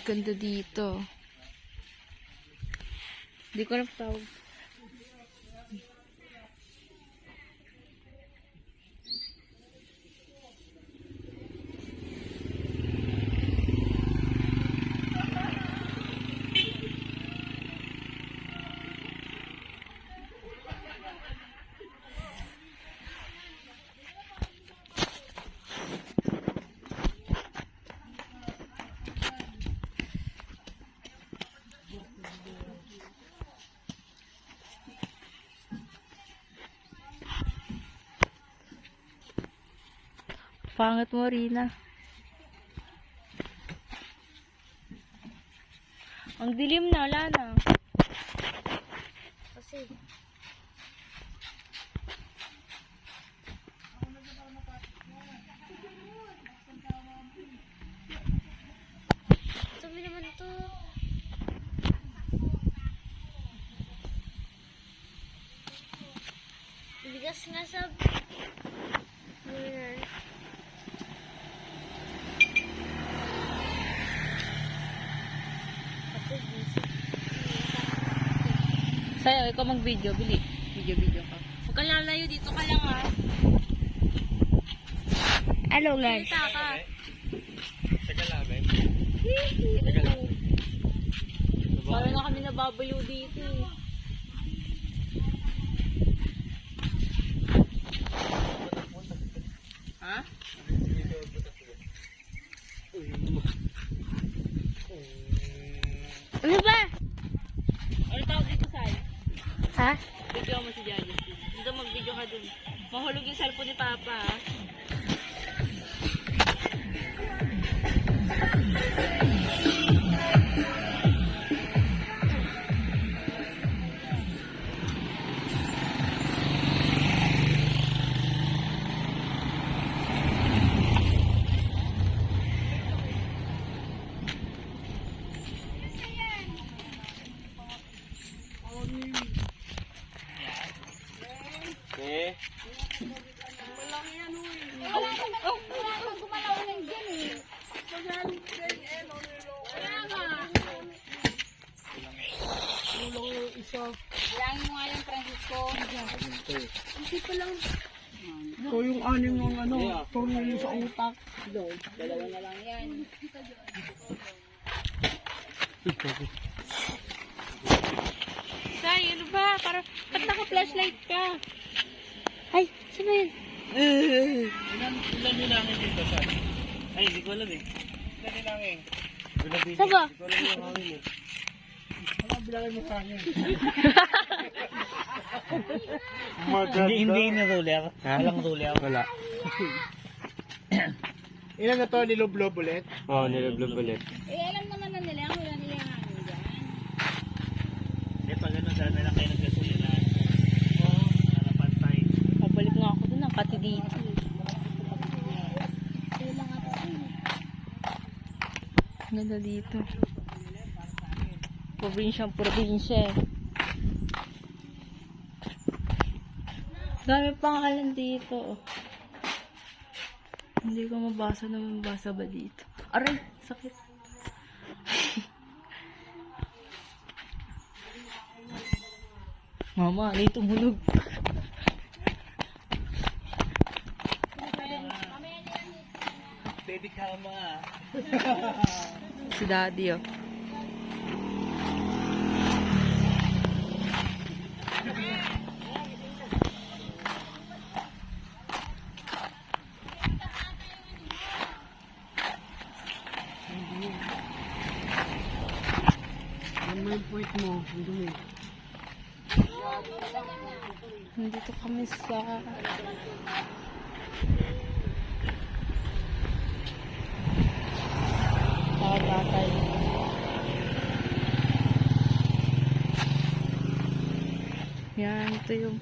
Ganda dito. Hindi ko alam tawag. Pangit mo, Rina. Ang dilim na, wala na. Kasi sabi naman to. Bigas nga sa mirror. Sa'yo, ikaw mag-video, bili. Video ka. Huwag kang lalayo, dito ka lang ha. Hello guys. Salita ka. Teka namin. Parang na kami nababaliw dito. Ha? Ano ba? Ano tawag dito, Sai? Ha? Video mo si Jaja. Dito mag-video ka dun. Mahulog yung cellphone ni Papa, ha? Bilangin mo nga yung Francisco. Hindi pa lang. Ito yung anim ng ano, turno mo sa utak. Dalawa na lang yan. Say, ano ba? Parang, ba't naka-flashlight ka? Ay, sino yun? Ilan nilangin dito, San? Ay, hindi ko alam eh. Ilan nilangin? Saba? Hindi ko alam yung hangin eh. Wala bilangin mo sa akin. Hindi na ruler. Walang ruler. Wala. Ilan na to, niloblob ulit? Oo, niloblob ulit. Eh, alam naman na nila, wala nila yung hangin dyan. Hindi, pag ano, saan na lang kayo nagkasulinan? Oo. Para pantay. Pabalik nga ako dun, ang kati dito. Ganda dito. Probinsya. Dami pangalan dito. Hindi ko mabasa na mabasa ba dito. Aray, sakit. Mama, ano yung tumulog? Baby kama. Si Daddy, oh. Ano yung point mo? Ang dumi. Nandito kami sa Tagaytay. Yan, ito yung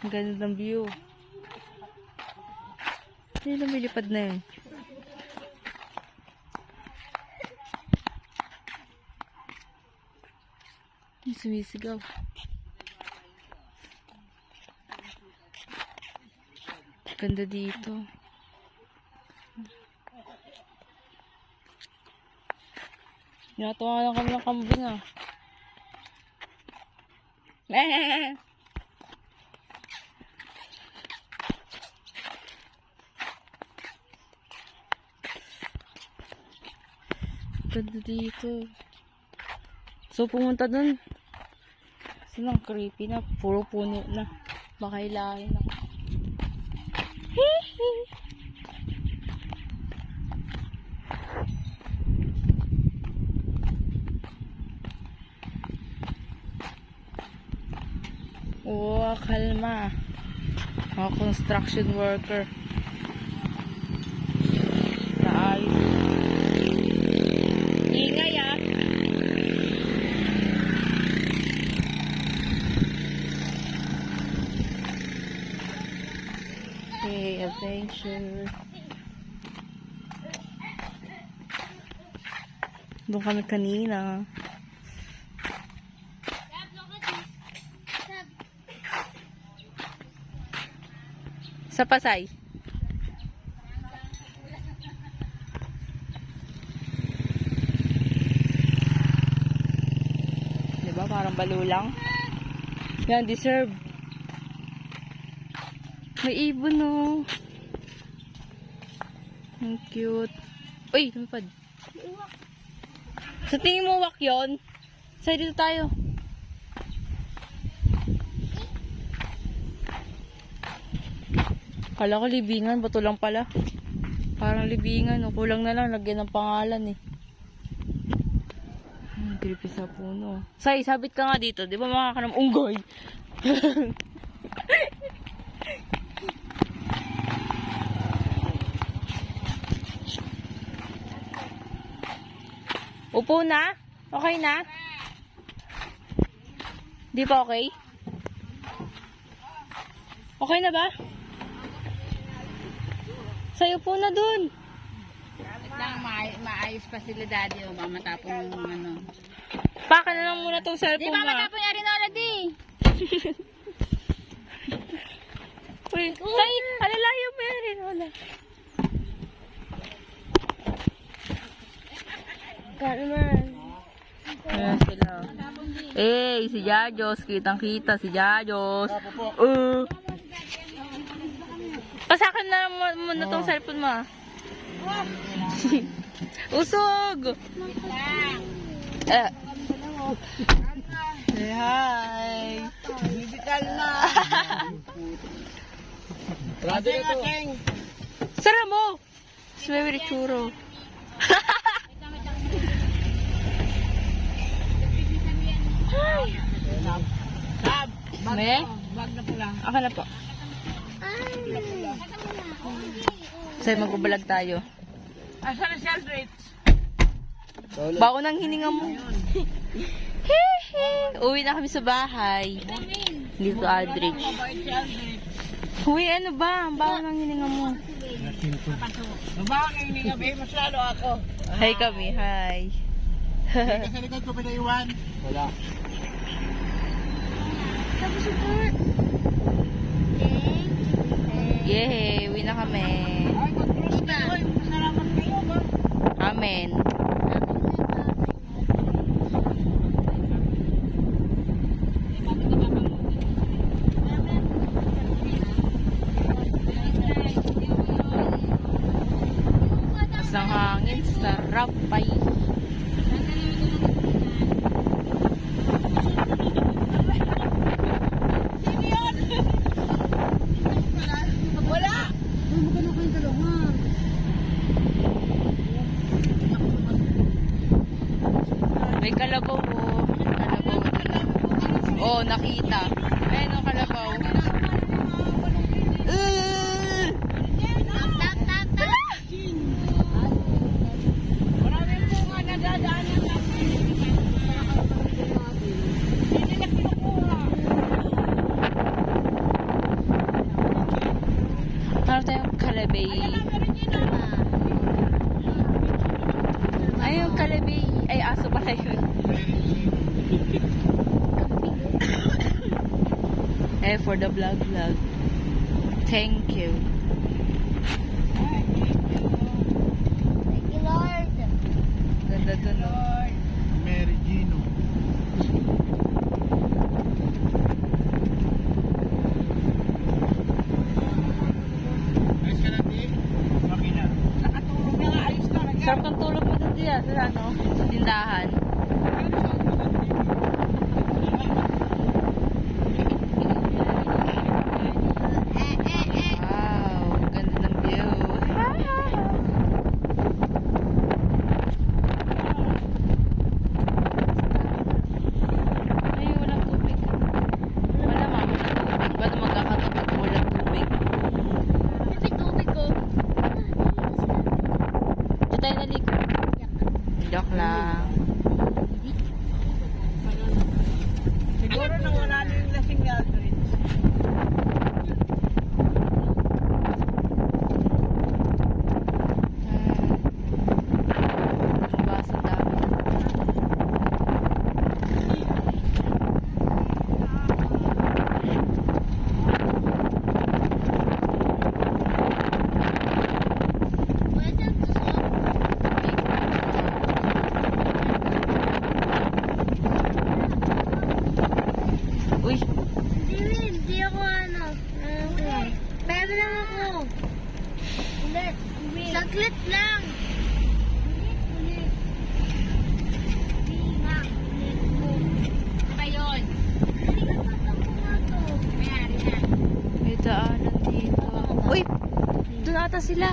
ang ganda ng view. Hindi lumilipad na yun. Yung sumisigaw. Ganda dito. Tinatawa lang kami ng kambing ah. Ganda dito. So, pumunta dun. Kasi lang creepy na. Puro puno na. Baka hilahin ako. Hihi. Oh, kalma. Mga construction worker. Naayos. Ingay ah. Pay attention. Doon kami kanina. Sa Pasay. Diba? Parang balulang. Yan, deserve. May ibon oh. Ang cute. Uy, lumipad. Sa tingin mo wak yun? Sa'yo dito tayo. Kala ko libingan, bato lang pala. Parang libingan, no? Kulang na lang, lagyan ng pangalan eh. Creepy sa puno. Say, sabit ka nga dito. Di ba mga kanam unggoy? Upo na? Okay na? Di pa okay? Okay na ba? Sayo po na dun. Maayos pa sila daddy o mamatapon yung ano. Paka na lang muna tong Di cellphone ba mo. matapon niya rin ulit eh. Uy, say, alalayo mo yan rin. Wala. Carmen. Ayan sila. Eh, si Jajos. Kitang-kita si Jajos. Pasakan na muna tong cellphone mo. Usog! Say hi! Bibikal na. Sara mo! It's very churro. Sab, Me? bag na pula. Ako na po. Say, magbabalag tayo. Asan na si Aldrich? Baon ang hininga mo. Hihi. Uwi na kami sa bahay. Dito Aldrich. Mabait si Aldrich. Uy, ano ba? Ang baon ang hininga mo. Babang hindi nga ba? Mas lalo ako. Hi kami, hi. Sa likod ko pinaiwan. Wala. Yay, uwi na kami. Ay, mag-cross na. Ay, masalamat kayo ba? Amen. Ang hangin, sarap pa eh. May kalabaw oh. Kalabaw. Oh, nakita. Ayun ang kalabaw. Maraming bunga na dadaanan natin. Hindi na kinukuha. Ano tayong kalabay? Ay, yung kalabay. Ay, aso pala yun. For the vlog. Thank you. Thank you, Lord. Ganda dun, oh. Sarap ng tulog mo dun diyan, ano? Sa tindahan. Wow, ganda ng view. Ay, walang tubig. Wala mama, walang tubig. Ba't magkakatapat kung walang tubig? Tubig ko. Diyan tayo naligo. Joke lang. Siguro nang wala na yung lasing nga. Ang baso dami. Uy, Hindi ako ano. Pwede lang ako. Saglit lang. Ano ba yun? Mayari na. may daanan dito. Uy, doon ata sila.